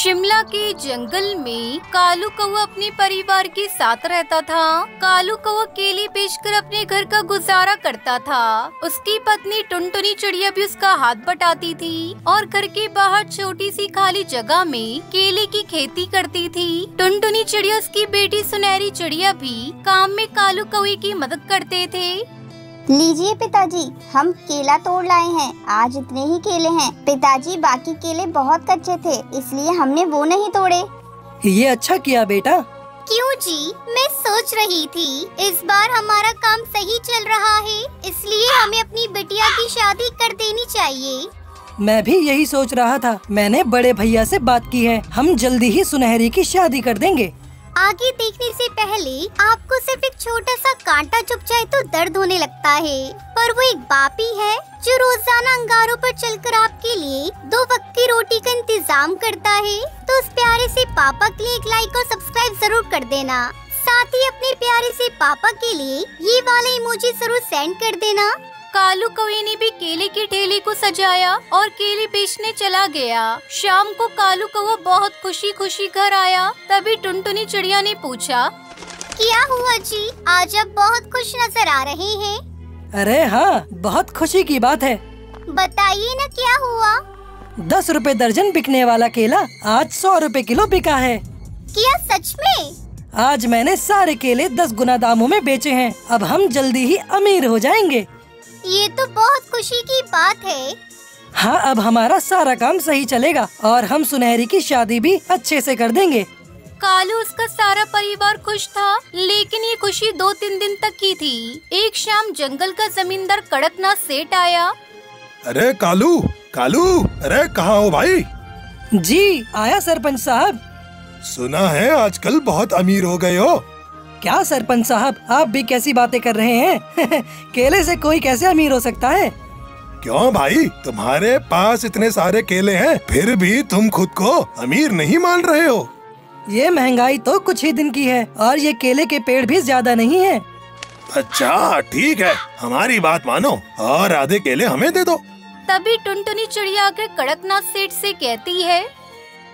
शिमला के जंगल में कालू कौवा अपने परिवार के साथ रहता था। कालू कौवा केले बेचकर अपने घर का गुजारा करता था। उसकी पत्नी टुनटुनी चिड़िया भी उसका हाथ बटाती थी और घर के बाहर छोटी सी खाली जगह में केले की खेती करती थी। टुनटुनी चिड़िया उसकी बेटी सुनहरी चिड़िया भी काम में कालू कौवे की मदद करते थे। लीजिए पिताजी, हम केला तोड़ लाए हैं। आज इतने ही केले हैं। पिताजी, बाकी केले बहुत कच्चे थे, इसलिए हमने वो नहीं तोड़े। ये अच्छा किया बेटा। क्यों जी, मैं सोच रही थी इस बार हमारा काम सही चल रहा है, इसलिए हमें अपनी बिटिया की शादी कर देनी चाहिए। मैं भी यही सोच रहा था। मैंने बड़े भैया से बात की है, हम जल्दी ही सुनहरी की शादी कर देंगे। आगे देखने से पहले आपको सिर्फ एक छोटा सा कांटा चुभ जाए तो दर्द होने लगता है, पर वो एक बाप ही है जो रोजाना अंगारों पर चलकर आपके लिए 2 वक्त की रोटी का इंतजाम करता है। तो उस प्यारे से पापा के लिए एक लाइक और सब्सक्राइब जरूर कर देना। साथ ही अपने प्यारे से पापा के लिए ये वाला इमोजी जरूर सेंड कर देना। कालू कौवे ने भी केले के ठेले को सजाया और केले बेचने चला गया। शाम को कालू कौवा बहुत खुशी खुशी घर आया। तभी टुनटुनी चिड़िया ने पूछा, क्या हुआ जी, आज आप बहुत खुश नजर आ रहे हैं। अरे हाँ, बहुत खुशी की बात है। बताइए ना क्या हुआ। 10 रुपए दर्जन बिकने वाला केला आज 100 रुपए किलो बिका है। क्या सच में? आज मैंने सारे केले 10 गुना दामों में बेचे हैं। अब हम जल्दी ही अमीर हो जाएंगे। ये तो बहुत खुशी की बात है। हाँ, अब हमारा सारा काम सही चलेगा और हम सुनहरी की शादी भी अच्छे से कर देंगे। कालू उसका सारा परिवार खुश था, लेकिन ये खुशी 2-3 दिन तक की थी। एक शाम जंगल का जमींदार कड़कनाथ सेठ आया। अरे कालू, कालू, अरे कहाँ हो भाई? जी आया सरपंच साहब। सुना है आजकल बहुत अमीर हो गए हो। क्या सरपंच साहब, आप भी कैसी बातें कर रहे हैं? केले से कोई कैसे अमीर हो सकता है? क्यों भाई, तुम्हारे पास इतने सारे केले हैं, फिर भी तुम खुद को अमीर नहीं मान रहे हो। ये महंगाई तो कुछ ही दिन की है और ये केले के पेड़ भी ज्यादा नहीं है। अच्छा ठीक है, हमारी बात मानो और आधे केले हमें दे दो। तभी टुनटुनी चिड़िया आकर कड़कनाथ सेठ से कहती है,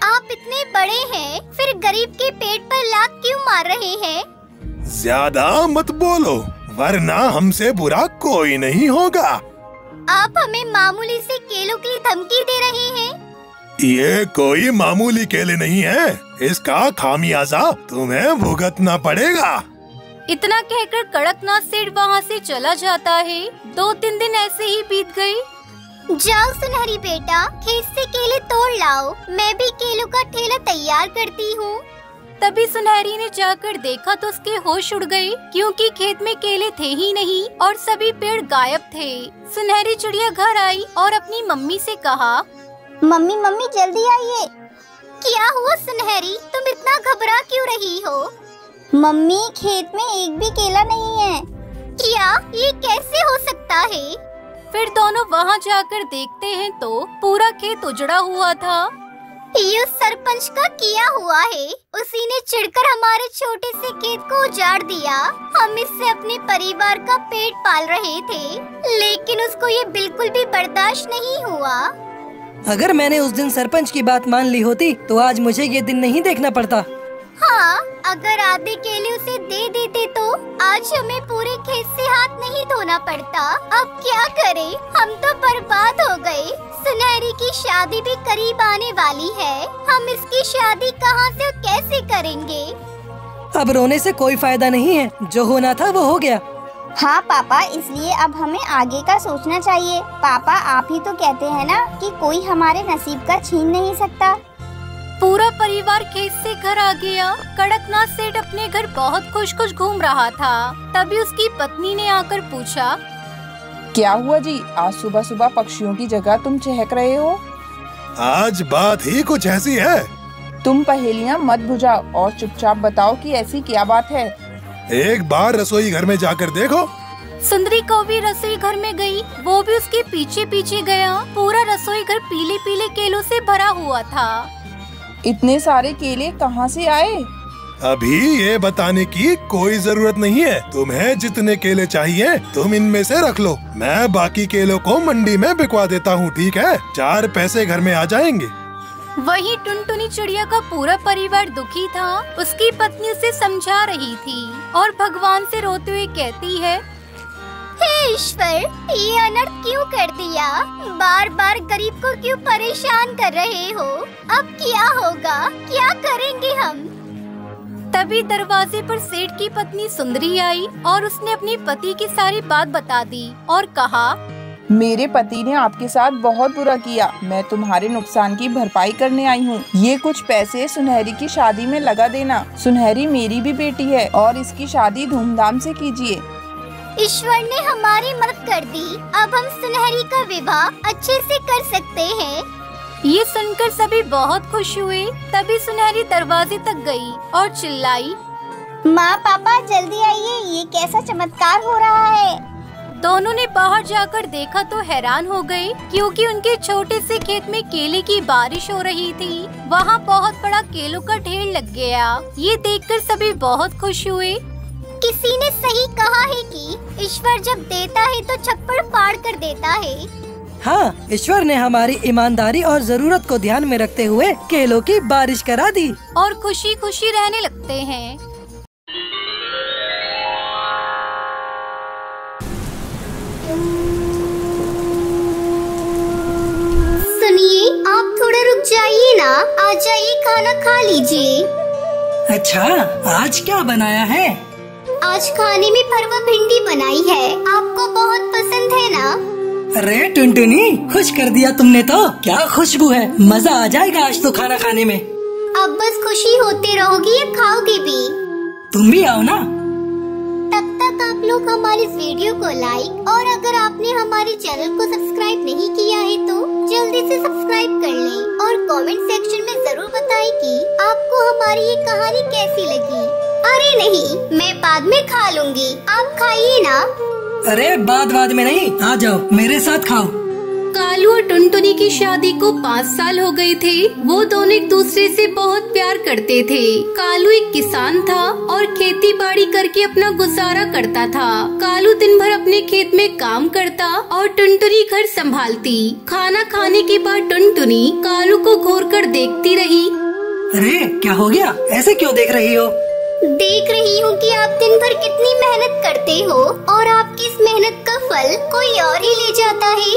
आप इतने बड़े हैं, फिर गरीब के पेट पर लात क्यों मार रहे हैं? ज्यादा मत बोलो, वरना हमसे बुरा कोई नहीं होगा। आप हमें मामूली से केलों की धमकी दे रहे हैं। ये कोई मामूली केले नहीं है, इसका खामियाजा तुम्हें भुगतना पड़ेगा। इतना कहकर कड़कनाथ सेठ वहाँ से चला जाता है। 2-3 दिन ऐसे ही बीत गए। जाओ सुनहरी बेटा, खेत से केले तोड़ लाओ, मैं भी केलों का ठेला तैयार करती हूँ। तभी सुनहरी ने जाकर देखा तो उसके होश उड़ गए, क्योंकि खेत में केले थे ही नहीं और सभी पेड़ गायब थे। सुनहरी चिड़िया घर आई और अपनी मम्मी से कहा, मम्मी मम्मी जल्दी आइए। क्या हुआ सुनहरी, तुम इतना घबरा क्यों रही हो? मम्मी, खेत में एक भी केला नहीं है। क्या, ये कैसे हो सकता है? फिर दोनों वहाँ जाकर देखते हैं तो पूरा खेत उजड़ा हुआ था। ये सरपंच का किया हुआ है, उसी ने चिढ़कर हमारे छोटे से खेत को उजाड़ दिया। हम इससे अपने परिवार का पेट पाल रहे थे, लेकिन उसको ये बिल्कुल भी बर्दाश्त नहीं हुआ। अगर मैंने उस दिन सरपंच की बात मान ली होती तो आज मुझे ये दिन नहीं देखना पड़ता। हाँ, अगर आधे केले उसे दे देते तो आज हमें पूरे खेत से हाथ नहीं धोना पड़ता। अब क्या करें, हम तो बर्बाद हो गए। सुनहरी की शादी भी करीब आने वाली है, हम इसकी शादी कहाँ से और कैसे करेंगे? अब रोने से कोई फायदा नहीं है, जो होना था वो हो गया। हाँ पापा, इसलिए अब हमें आगे का सोचना चाहिए। पापा, आप ही तो कहते हैं ना कि कोई हमारे नसीब का छीन नहीं सकता। पूरा परिवार खेत से घर आ गया। कड़कनाथ सेठ अपने घर बहुत खुश खुश घूम रहा था। तभी उसकी पत्नी ने आकर पूछा, क्या हुआ जी, आज सुबह सुबह पक्षियों की जगह तुम चहक रहे हो? आज बात ही कुछ ऐसी है। तुम पहेलियाँ मत बुझाओ और चुपचाप बताओ कि ऐसी क्या बात है। एक बार रसोई घर में जाकर देखो। सुंदरी कौवी रसोई घर में गई, वो भी उसके पीछे पीछे गया। पूरा रसोई घर पीले पीले केलों से भरा हुआ था। इतने सारे केले कहाँ से आए? अभी ये बताने की कोई जरूरत नहीं है। तुम्हें जितने केले चाहिए तुम इनमें से रख लो, मैं बाकी केलों को मंडी में बिकवा देता हूँ, ठीक है? 4 पैसे घर में आ जाएंगे। वहीं टुनटुनी चिड़िया का पूरा परिवार दुखी था। उसकी पत्नी उसे समझा रही थी और भगवान से रोते हुए कहती है, हे ईश्वर, ये अनर्थ क्यों कर दिया? बार बार गरीब को क्यों परेशान कर रहे हो? अब क्या होगा? क्या करेंगे हम? तभी दरवाजे पर सेठ की पत्नी सुंदरी आई और उसने अपने पति की सारी बात बता दी और कहा, मेरे पति ने आपके साथ बहुत बुरा किया। मैं तुम्हारे नुकसान की भरपाई करने आई हूँ। ये कुछ पैसे सुनहरी की शादी में लगा देना। सुनहरी मेरी भी बेटी है और इसकी शादी धूमधाम से कीजिए। ईश्वर ने हमारी मदद कर दी। अब हम सुनहरी का विवाह अच्छे से कर सकते हैं। ये सुनकर सभी बहुत खुश हुए। तभी सुनहरी दरवाजे तक गई और चिल्लाई, माँ पापा जल्दी आइए, ये कैसा चमत्कार हो रहा है। दोनों ने बाहर जाकर देखा तो हैरान हो गए, क्योंकि उनके छोटे से खेत में केले की बारिश हो रही थी। वहाँ बहुत बड़ा केलों का ढेर लग गया। ये देखकर सभी बहुत खुश हुए। किसी ने सही कहा है कि ईश्वर जब देता है तो छप्पड़ फाड़ कर देता है। हाँ, ईश्वर ने हमारी ईमानदारी और जरूरत को ध्यान में रखते हुए केलों की बारिश करा दी और खुशी खुशी रहने लगते हैं। सुनिए, आप थोड़ा रुक जाइए ना। आ जाइए, खाना खा लीजिए। अच्छा, आज क्या बनाया है? आज खाने में भरवा भिंडी बनाई है। आपको बहुत पसंद है ना? अरे टुनटुनी, खुश कर दिया तुमने तो। क्या खुशबू है, मजा आ जाएगा आज तो खाना खाने में। अब बस खुशी होते रहोगी या खाओगे भी? तुम भी आओ ना। तब तक आप लोग हमारे इस वीडियो को लाइक और अगर आपने हमारे चैनल को सब्सक्राइब नहीं किया है तो जल्दी से सब्सक्राइब कर लें और कमेंट सेक्शन में जरूर बताएं कि आपको हमारी ये कहानी कैसी लगी। अरे नहीं, मैं बाद में खा लूंगी, आप खाइए ना। अरे बाद में नहीं, आ जाओ मेरे साथ खाओ। कालू और टुनटुनी की शादी को 5 साल हो गए थे। वो दोनों एक दूसरे से बहुत प्यार करते थे। कालू एक किसान था और खेती बाड़ी करके अपना गुजारा करता था। कालू दिन भर अपने खेत में काम करता और टुनटुनी घर संभालती। खाना खाने के बाद टुनटुनी कालू को घूर कर देखती रही। अरे क्या हो गया, ऐसे क्यों देख रही हो? देख रही हूँ कि आप दिन भर कितनी मेहनत करते हो और आपकी इस मेहनत का फल कोई और ही ले जाता है।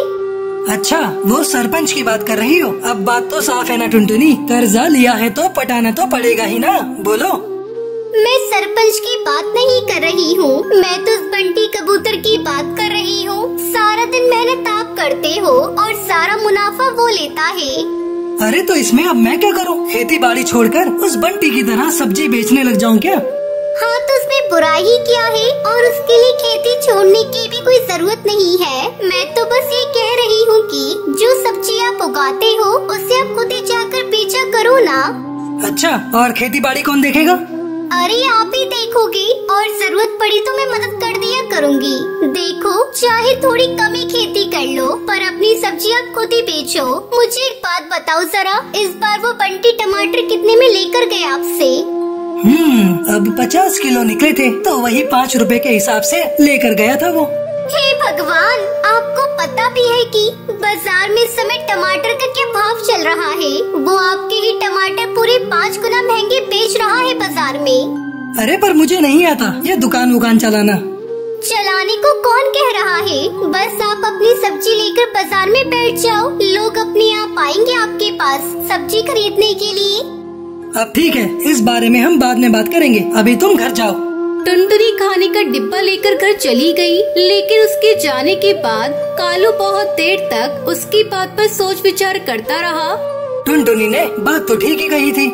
अच्छा, वो सरपंच की बात कर रही हो? अब बात तो साफ है ना टुनटुनी, कर्जा लिया है तो पटाना तो पड़ेगा ही ना। बोलो। मैं सरपंच की बात नहीं कर रही हूँ, मैं तो उस बंटी कबूतर की बात कर रही हूँ। सारा दिन मेहनत आप करते हो और सारा मुनाफा वो लेता है। अरे तो इसमें अब मैं क्या करूँ? खेती बाड़ी छोड़कर उस बंटी की तरह सब्जी बेचने लग जाऊँ क्या? हाँ, तो उसमें बुराई ही क्या है? और उसके लिए खेती छोड़ने की भी कोई जरूरत नहीं है। मैं तो बस ये कह रही हूँ कि जो सब्जी आप उगाते हो उसे आप खुद ही जाकर बेचा करो ना। अच्छा, और खेती बाड़ी कौन देखेगा? अरे आप ही देखोगे और जरूरत पड़ी तो मैं मदद कर दिया करूँगी। देखो, चाहे थोड़ी कम ही खेती कर लो पर अपनी सब्जी आप खुद ही बेचो। मुझे एक बात बताओ जरा, इस बार वो बंटी टमाटर कितने में लेकर गए आपसे? अब 50 किलो निकले थे तो वही 5 रुपए के हिसाब से लेकर गया था वो। हे भगवान, आपको पता भी है कि बाजार में इस समय टमाटर का क्या भाव चल रहा है? वो आपके ही टमाटर पूरे 5 गुना महंगे बेच रहा है बाजार में। अरे पर मुझे नहीं आता ये दुकान चलाना। चलाने को कौन कह रहा है? बस आप अपनी सब्जी लेकर बाजार में बैठ जाओ, लोग अपने आप आएंगे आपके पास सब्जी खरीदने के लिए। अब ठीक है, इस बारे में हम बाद में बात करेंगे, अभी तुम घर जाओ। टुनटुनी खाने का डिब्बा लेकर घर चली गई, लेकिन उसके जाने के बाद कालू बहुत देर तक उसकी बात पर सोच विचार करता रहा। टुनटुनी ने बात तो ठीक ही कही थी,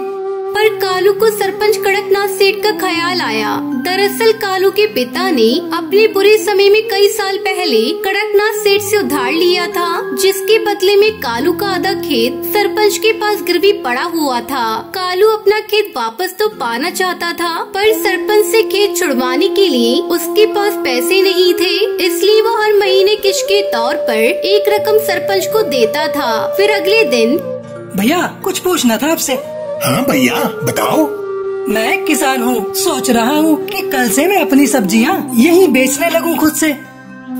पर कालू को सरपंच कड़कनाथ सेठ का ख्याल आया। दरअसल कालू के पिता ने अपने बुरे समय में कई साल पहले कड़कनाथ सेठ से उधार लिया था, जिसके बदले में कालू का आधा खेत सरपंच के पास गिरवी पड़ा हुआ था। कालू अपना खेत वापस तो पाना चाहता था, पर सरपंच से खेत छुड़वाने के लिए उसके पास पैसे नहीं थे, इसलिए वो हर महीने किश्त के तौर पर एक रकम सरपंच को देता था। फिर अगले दिन, भैया कुछ पूछना था आपसे। हाँ भैया बताओ। मैं किसान हूँ, सोच रहा हूँ कि कल से मैं अपनी सब्जियाँ यहीं बेचने लगूँ खुद से।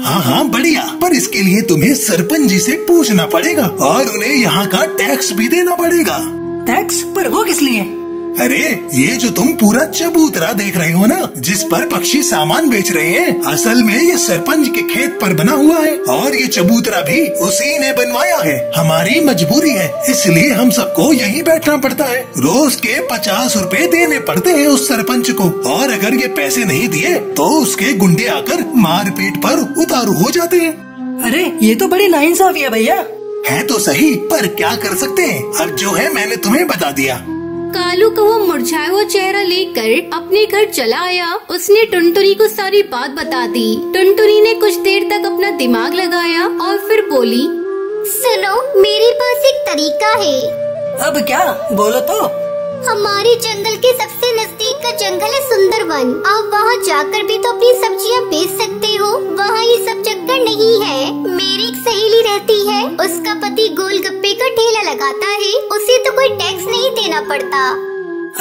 हाँ बढ़िया, पर इसके लिए तुम्हें सरपंच जी से पूछना पड़ेगा और उन्हें यहाँ का टैक्स भी देना पड़ेगा। टैक्स? पर वो किस लिए? अरे ये जो तुम पूरा चबूतरा देख रहे हो ना, जिस पर पक्षी सामान बेच रहे हैं, असल में ये सरपंच के खेत पर बना हुआ है और ये चबूतरा भी उसी ने बनवाया है। हमारी मजबूरी है, इसलिए हम सबको यहीं बैठना पड़ता है। रोज के 50 रुपए देने पड़ते हैं उस सरपंच को, और अगर ये पैसे नहीं दिए तो उसके गुंडे आकर मारपीट पर उतारू हो जाते हैं। अरे ये तो बड़ी नाइंसाफी है भैया। है तो सही, पर क्या कर सकते हैं, अब जो है मैंने तुम्हें बता दिया। कालू को वो मुरझाया हुआ चेहरा लेकर अपने घर चला आया। उसने टुनटुनी को सारी बात बता दी। टुनटुनी ने कुछ देर तक अपना दिमाग लगाया और फिर बोली, सुनो, मेरे पास एक तरीका है। अब क्या? बोलो तो। हमारे जंगल के सबसे नजदीक का जंगल है सुंदरवन। आप वहाँ जाकर भी तो अपनी सब्जियाँ बेच सकते हो। वहाँ ये सब चक्कर नहीं है। मेरी एक सहेली रहती है, उसका पति गोलगप्पे का ठेला लगाता है। उसे तो कोई टैक्स नहीं देना पड़ता।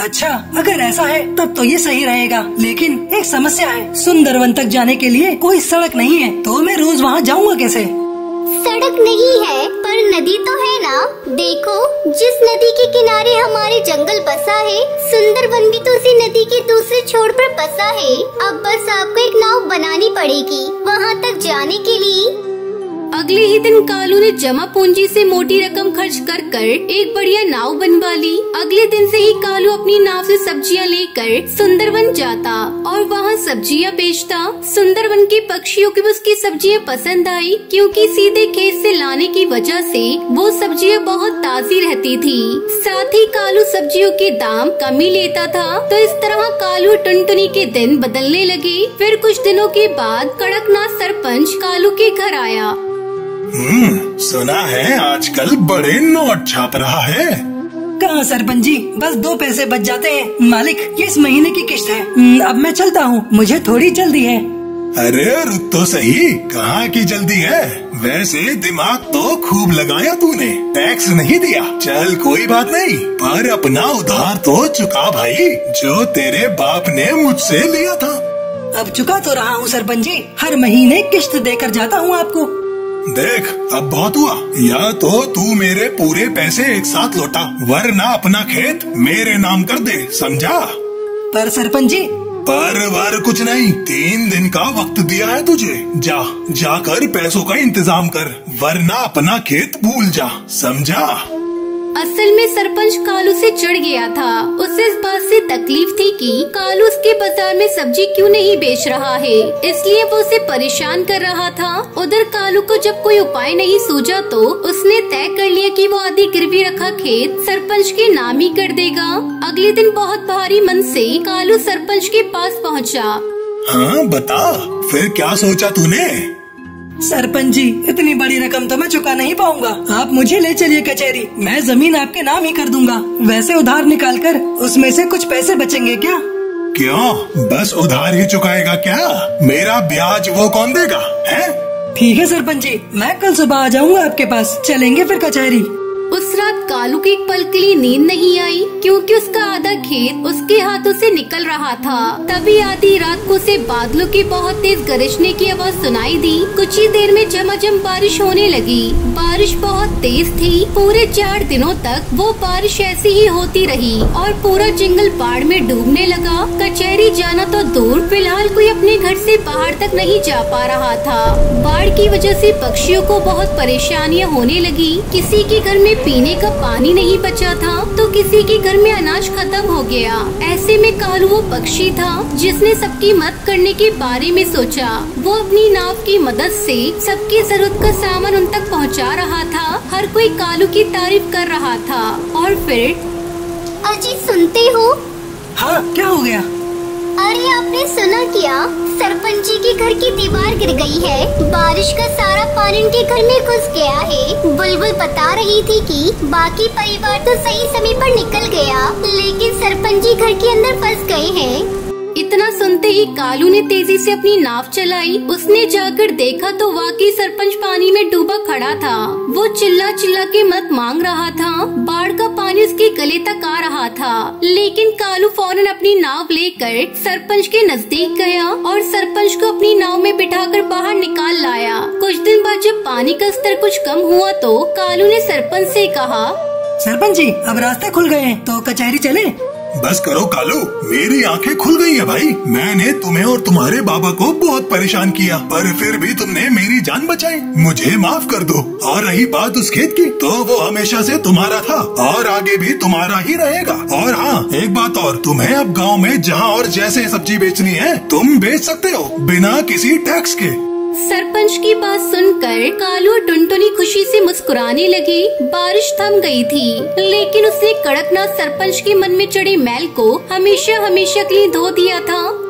अच्छा, अगर ऐसा है तब तो ये सही रहेगा, लेकिन एक समस्या है। सुंदरवन तक जाने के लिए कोई सड़क नहीं है, तो मैं रोज वहाँ जाऊँगा कैसे? सड़क नहीं है पर नदी तो है ना। देखो, जिस नदी के किनारे हमारे जंगल बसा है, सुंदरवन भी तो उसी नदी के दूसरे छोर पर बसा है। अब बस आपको एक नाव बनानी पड़ेगी वहाँ तक जाने के लिए। अगले ही दिन कालू ने जमा पूंजी से मोटी रकम खर्च कर एक बढ़िया नाव बनवा ली। अगले दिन से ही कालू अपनी नाव से सब्जियां लेकर सुंदरवन जाता और वहाँ सब्जियां बेचता। सुंदरवन के पक्षियों को भी उसकी सब्जियां पसंद आई, क्योंकि सीधे खेत से लाने की वजह से वो सब्जियां बहुत ताजी रहती थी। साथ ही कालू सब्जियों के दाम कम ही लेता था। तो इस तरह कालू टुनटुनी के दिन बदलने लगे। फिर कुछ दिनों के बाद कड़कनाथ सरपंच कालू के घर आया। सुना है आजकल बड़े नोट छाप रहा है। कहाँ सरपंच जी, बस 2 पैसे बच जाते हैं। मालिक, ये इस महीने की किश्त है। अब मैं चलता हूँ, मुझे थोड़ी जल्दी है। अरे रुक तो सही, कहाँ की जल्दी है? वैसे दिमाग तो खूब लगाया तूने, टैक्स नहीं दिया। चल कोई बात नहीं, पर अपना उधार तो चुका भाई, जो तेरे बाप ने मुझसे लिया था। अब चुका तो रहा हूँ सरपंच जी, हर महीने किश्त देकर जाता हूँ आपको। देख, अब बहुत हुआ। या तो तू मेरे पूरे पैसे एक साथ लौटा, वरना अपना खेत मेरे नाम कर दे, समझा? पर सरपंच जी। पर वर कुछ नहीं, 3 दिन का वक्त दिया है तुझे। जाकर पैसों का इंतजाम कर, वरना अपना खेत भूल जा, समझा? असल में सरपंच कालू से चिढ़ गया था। उसे इस बात से तकलीफ थी कि कालू उसके बाजार में सब्जी क्यों नहीं बेच रहा है, इसलिए वो उसे परेशान कर रहा था। उधर कालू को जब कोई उपाय नहीं सूझा तो उसने तय कर लिया कि वो आधी गिरवी रखा खेत सरपंच के नाम ही कर देगा। अगले दिन बहुत भारी मन से कालू सरपंच के पास पहुंचा। हाँ बता, फिर क्या सोचा तूने? सरपंच जी, इतनी बड़ी रकम तो मैं चुका नहीं पाऊंगा। आप मुझे ले चलिए कचहरी, मैं जमीन आपके नाम ही कर दूंगा। वैसे उधार निकाल कर उसमें से कुछ पैसे बचेंगे क्या? क्यों, बस उधार ही चुकाएगा क्या? मेरा ब्याज वो कौन देगा है? ठीक है सरपंच जी, मैं कल सुबह आ जाऊंगा आपके पास, चलेंगे फिर कचहरी। उस रात कालू की एक पल के लिए नींद नहीं आई, क्योंकि उसका आधा खेत उसके हाथों से निकल रहा था। तभी आधी रात को उसे बादलों की बहुत तेज गरजने की आवाज सुनाई दी। कुछ ही देर में झमाझम बारिश होने लगी। बारिश बहुत तेज थी। पूरे 4 दिनों तक वो बारिश ऐसी ही होती रही और पूरा जंगल बाढ़ में डूबने लगा। कचहरी जाना तो दूर, फिलहाल कोई अपने घर से बाहर तक नहीं जा पा रहा था। बाढ़ की वजह से पक्षियों को बहुत परेशानियां होने लगी। किसी के घर में पीने का पानी नहीं बचा था तो किसी के घर में अनाज खत्म हो गया। ऐसे में कालू वो पक्षी था जिसने सबकी मदद करने के बारे में सोचा। वो अपनी नाव की मदद से सबकी जरूरत का सामान उन तक पहुंचा रहा था। हर कोई कालू की तारीफ कर रहा था। और फिर अजी सुनते हो? हाँ, क्या हो गया? अरे आपने सुना क्या? सरपंच जी के घर की दीवार गिर गई है। बारिश का सारा पानी उनके घर में घुस गया है। बुलबुल बता रही थी कि बाकी परिवार तो सही समय पर निकल गया, लेकिन सरपंच जी घर के अंदर फंस गए हैं। इतना सुनते ही कालू ने तेजी से अपनी नाव चलाई। उसने जाकर देखा तो वाकई सरपंच पानी में डूबा खड़ा था। वो चिल्ला चिल्ला के मदद मांग रहा था। बाढ़ का पानी उसके गले तक आ रहा था, लेकिन कालू फौरन अपनी नाव लेकर सरपंच के नजदीक गया और सरपंच को अपनी नाव में बिठाकर बाहर निकाल लाया। कुछ दिन बाद जब पानी का स्तर कुछ कम हुआ तो कालू ने सरपंच से कहा, सरपंच जी, अब रास्ते खुल गए हैं, तो कचहरी चले? बस करो कालू, मेरी आंखें खुल गई है भाई। मैंने तुम्हें और तुम्हारे बाबा को बहुत परेशान किया, पर फिर भी तुमने मेरी जान बचाई। मुझे माफ कर दो। और रही बात उस खेत की, तो वो हमेशा से तुम्हारा था और आगे भी तुम्हारा ही रहेगा। और हाँ, एक बात और, तुम्हें अब गांव में जहाँ और जैसे सब्जी बेचनी है तुम बेच सकते हो, बिना किसी टैक्स के। सरपंच की बात सुनकर कालू और टुनटुनी खुशी से मुस्कुराने लगे। बारिश थम गई थी, लेकिन उसने कड़कनाथ सरपंच के मन में चढ़े मैल को हमेशा हमेशा के लिए धो दिया था।